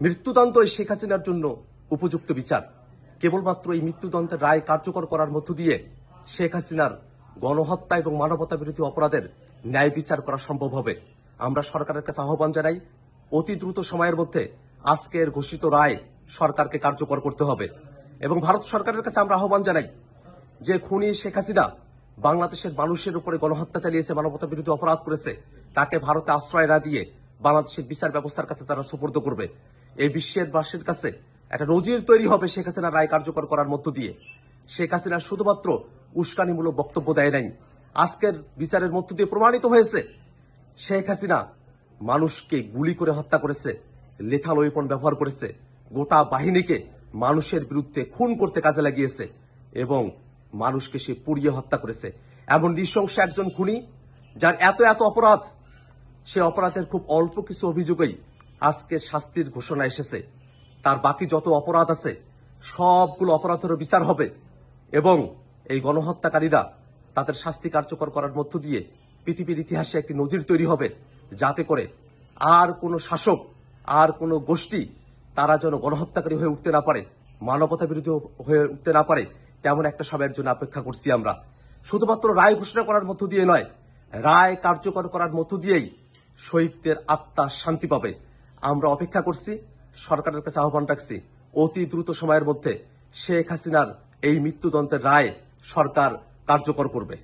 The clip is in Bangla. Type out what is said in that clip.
মৃত্যুদণ্ডই শেখ হাসিনার জন্য উপযুক্ত বিচার। কেবলমাত্র এই মৃত্যুদণ্ডের রায় কার্যকর করার মধ্য দিয়ে শেখ হাসিনার গণহত্যা এবং মানবতা বিরোধী অপরাধের ন্যায় বিচার করা সম্ভব হবে। আমরা সরকারের কাছে আহ্বান জানাই, অতি দ্রুত সময়ের মধ্যে আজকের ঘোষিত রায় সরকারকে কার্যকর করতে হবে। এবং ভারত সরকারের কাছে আমরা আহ্বান জানাই যে খুনি শেখ হাসিনা বাংলাদেশের মানুষের উপরে গণহত্যা চালিয়েছে, মানবতা বিরোধী অপরাধ করেছে, তাকে ভারতে আশ্রয় না দিয়ে বাংলাদেশের বিচার ব্যবস্থার কাছে তারা সুপর্দ করবে। এই বিশ্বের বাসীর কাছে একটা নজির তৈরি হবে শেখ হাসিনার রায় কার্যকর করার মধ্য দিয়ে। শেখ হাসিনা শুধুমাত্র উস্কানিমূলক বক্তব্য দেয় নাই, আজকের বিচারের মধ্য দিয়ে প্রমাণিত হয়েছে শেখ হাসিনা মানুষকে গুলি করে হত্যা করেছে, লেথাল ওয়েপন ব্যবহার করেছে, গোটা বাহিনীকে মানুষের বিরুদ্ধে খুন করতে কাজে লাগিয়েছে এবং মানুষকে সে পুড়িয়ে হত্যা করেছে। এমন নৃশংস একজন খুনি যার এত এত অপরাধ, সে অপরাধের খুব অল্প কিছু অভিযোগেই আজকে শাস্তির ঘোষণা এসেছে। তার বাকি যত অপরাধ আছে সবগুলো অপরাধেরও বিচার হবে এবং এই গণহত্যাকারীরা তাদের শাস্তি কার্যকর করার মধ্য দিয়ে পৃথিবীর ইতিহাসে একটি নজির তৈরি হবে, যাতে করে আর কোনো শাসক, আর কোনো গোষ্ঠী তারা যেন গণহত্যাকারী হয়ে উঠতে না পারে, মানবতা বিরোধী হয়ে উঠতে না পারে। তেমন একটা সময়ের জন্য অপেক্ষা করছি আমরা। শুধুমাত্র রায় ঘোষণা করার মধ্য দিয়ে নয়, রায় কার্যকর করার মধ্য দিয়েই শহীদদের আত্মা শান্তি পাবে। আমরা অপেক্ষা করছি, সরকারের কাছে আহ্বান রাখছি, অতি দ্রুত সময়ের মধ্যে শেখ হাসিনার এই মৃত্যুদণ্ডের রায় সরকার কার্যকর করবে।